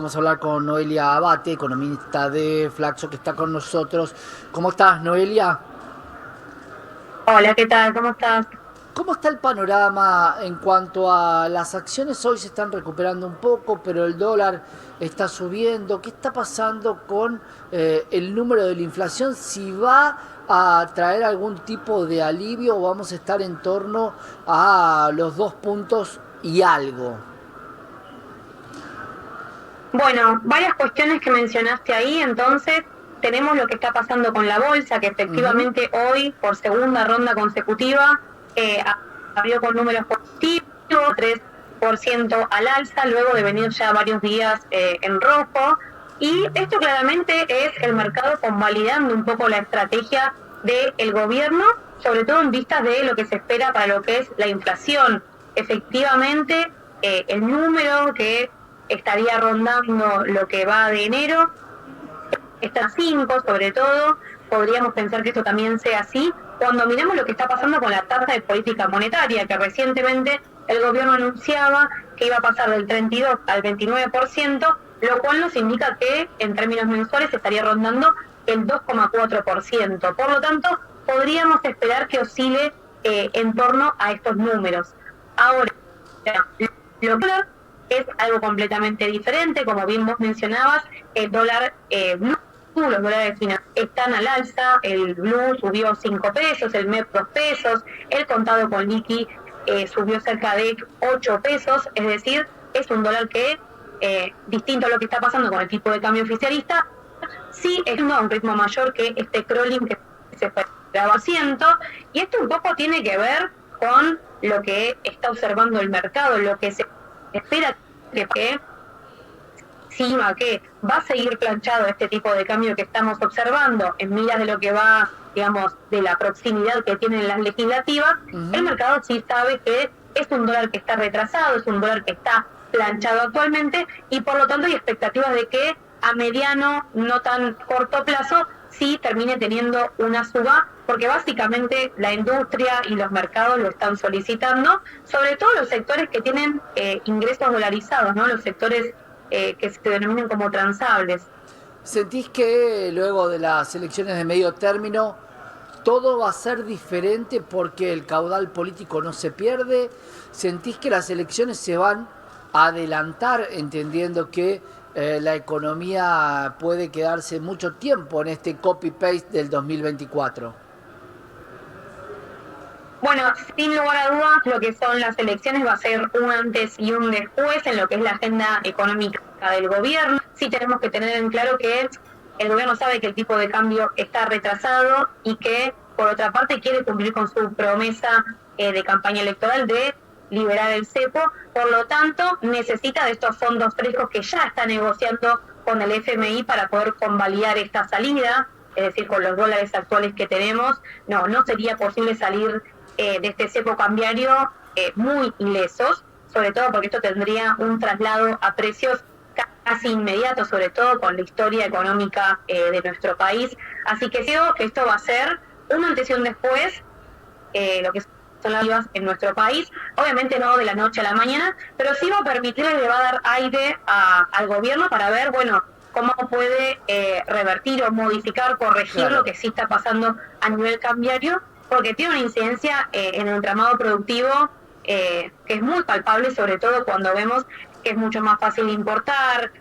Vamos a hablar con Noelia Abate, economista de Flaxo, que está con nosotros. ¿Cómo estás, Noelia? Hola, ¿qué tal? ¿Cómo estás? ¿Cómo está el panorama en cuanto a las acciones? Hoy se están recuperando un poco, pero el dólar está subiendo. ¿Qué está pasando con el número de la inflación? Si va a traer algún tipo de alivio o vamos a estar en torno a los 2 puntos y algo. Bueno, varias cuestiones que mencionaste ahí, entonces tenemos lo que está pasando con la bolsa, que Ujú. efectivamente hoy, por segunda ronda consecutiva, eh, abrió con números positivos, 3% al alza, luego de venir ya varios días en rojo. Y esto claramente es el mercado convalidando un poco la estrategia del gobierno, sobre todo en vistas de lo que se espera para lo que es la inflación. Efectivamente, el número que estaría rondando lo que va de enero, estas 5 sobre todo, podríamos pensar que esto también sea así, cuando miramos lo que está pasando con la tasa de política monetaria, que recientemente el gobierno anunciaba que iba a pasar del 32 al 29%, lo cual nos indica que en términos mensuales estaría rondando el 2,4%. Por lo tanto, podríamos esperar que oscile en torno a estos números. Ahora, lo que es algo completamente diferente, como bien vos mencionabas, el dólar blue, los dólares están al alza, el blue subió 5 pesos, el MEP 2 pesos, el contado con liqui subió cerca de 8 pesos, es decir, es un dólar que, distinto a lo que está pasando con el tipo de cambio oficialista, sí es a un ritmo mayor que este crawling que se esperaba haciendo, y esto un poco tiene que ver con lo que está observando el mercado, lo que se espera que encima que va a seguir planchado este tipo de cambio que estamos observando en miras de lo que va, digamos, de la proximidad que tienen las legislativas, el Ujú. mercado sí sabe que es un dólar que está retrasado, es un dólar que está planchado actualmente y por lo tanto hay expectativas de que a mediano, no tan corto plazo, sí termine teniendo una suba, porque básicamente la industria y los mercados lo están solicitando, sobre todo los sectores que tienen ingresos dolarizados, ¿no? Los sectores que se denominan como transables. ¿Sentís que luego de las elecciones de medio término todo va a ser diferente porque el caudal político no se pierde? ¿Sentís que las elecciones se van a adelantar entendiendo que la economía puede quedarse mucho tiempo en este copy-paste del 2024? Bueno, sin lugar a dudas, lo que son las elecciones va a ser un antes y un después en lo que es la agenda económica del gobierno. Sí tenemos que tener en claro que el gobierno sabe que el tipo de cambio está retrasado y que, por otra parte, quiere cumplir con su promesa de campaña electoral de liberar el cepo. Por lo tanto, necesita de estos fondos frescos que ya está negociando con el FMI para poder convalidar esta salida, es decir, con los dólares actuales que tenemos, no sería posible salir de este cepo cambiario muy ilesos, sobre todo porque esto tendría un traslado a precios casi inmediatos, sobre todo con la historia económica de nuestro país. Así que creo que esto va a ser un antes y un después, lo que son las vivas en nuestro país, obviamente no de la noche a la mañana, pero sí va a permitir y le va a dar aire al gobierno para ver, bueno, cómo puede revertir o modificar, corregir lo Claro. que sí está pasando a nivel cambiario, porque tiene una incidencia en el entramado productivo que es muy palpable, sobre todo cuando vemos que es mucho más fácil importar,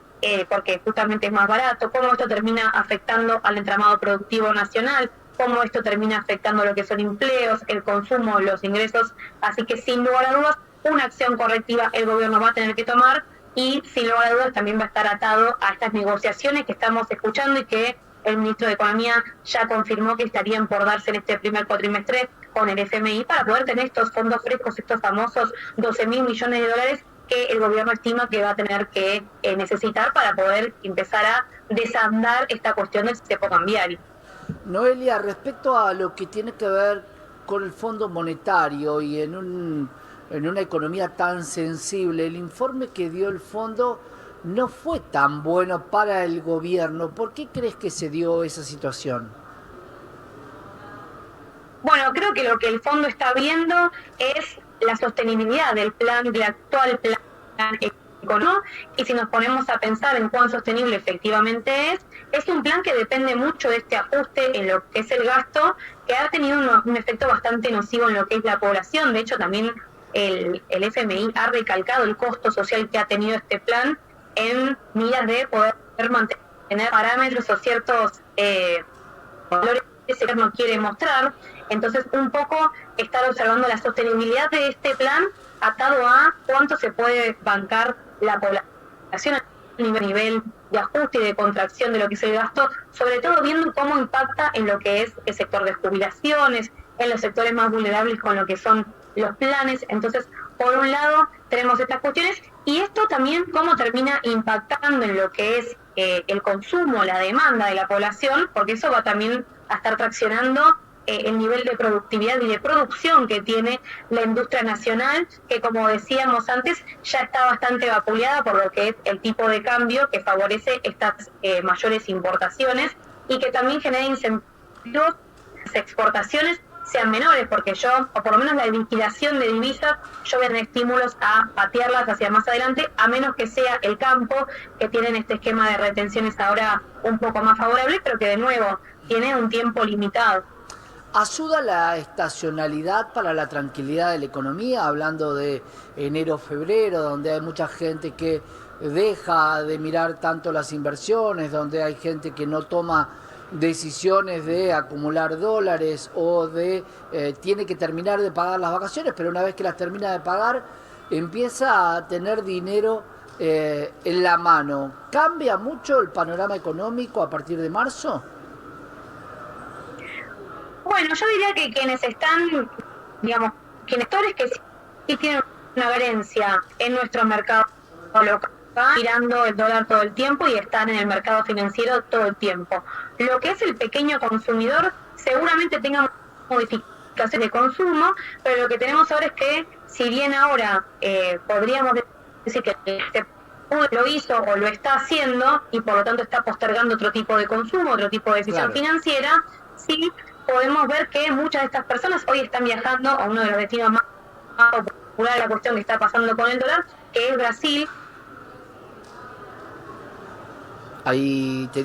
porque justamente es más barato, cómo esto termina afectando al entramado productivo nacional, cómo esto termina afectando lo que son empleos, el consumo, los ingresos. Así que sin lugar a dudas, una acción correctiva el gobierno va a tener que tomar y sin lugar a dudas también va a estar atado a estas negociaciones que estamos escuchando y que el ministro de Economía ya confirmó que estarían por darse en este primer cuatrimestre con el FMI para poder tener estos fondos frescos, estos famosos 12.000 millones de dólares que el gobierno estima que va a tener que necesitar para poder empezar a desandar esta cuestión del cepo cambiario. Noelia, respecto a lo que tiene que ver con el Fondo Monetario y en una economía tan sensible, el informe que dio el fondo no fue tan bueno para el gobierno. ¿Por qué crees que se dio esa situación? Bueno, creo que lo que el fondo está viendo es la sostenibilidad del plan, del actual plan ¿no? Y si nos ponemos a pensar en cuán sostenible efectivamente es un plan que depende mucho de este ajuste en lo que es el gasto, que ha tenido un efecto bastante nocivo en lo que es la población. De hecho, también el FMI ha recalcado el costo social que ha tenido este plan en miras de poder mantener parámetros o ciertos valores que el gobierno quiere mostrar. Entonces, un poco estar observando la sostenibilidad de este plan atado a cuánto se puede bancar la población a nivel de ajuste y de contracción de lo que es el gasto, sobre todo viendo cómo impacta en lo que es el sector de jubilaciones, en los sectores más vulnerables con lo que son los planes. Entonces, por un lado, tenemos estas cuestiones y esto también cómo termina impactando en lo que es el consumo, la demanda de la población, porque eso va también a estar traccionando el nivel de productividad y de producción que tiene la industria nacional, que como decíamos antes, ya está bastante vapuleada por lo que es el tipo de cambio que favorece estas mayores importaciones y que también genera incentivos que las exportaciones sean menores, porque o por lo menos la liquidación de divisas, yo veo estímulos a patearlas hacia más adelante, a menos que sea el campo, que tienen este esquema de retenciones ahora un poco más favorable, pero que de nuevo tiene un tiempo limitado. ¿Ayuda la estacionalidad para la tranquilidad de la economía? Hablando de enero-febrero, donde hay mucha gente que deja de mirar tanto las inversiones, donde hay gente que no toma decisiones de acumular dólares o de tiene que terminar de pagar las vacaciones, pero una vez que las termina de pagar empieza a tener dinero en la mano. ¿Cambia mucho el panorama económico a partir de marzo? Bueno, yo diría que quienes están, digamos, quienes actores que sí tienen una herencia en nuestro mercado local, mirando el dólar todo el tiempo y están en el mercado financiero todo el tiempo. Lo que es el pequeño consumidor seguramente tenga modificaciones de consumo, pero lo que tenemos ahora es que, si bien ahora podríamos decir que lo hizo o lo está haciendo y por lo tanto está postergando otro tipo de consumo, otro tipo de decisión financiera, sí podemos ver que muchas de estas personas hoy están viajando a uno de los destinos más populares de la cuestión que está pasando con el dólar, que es Brasil. Ahí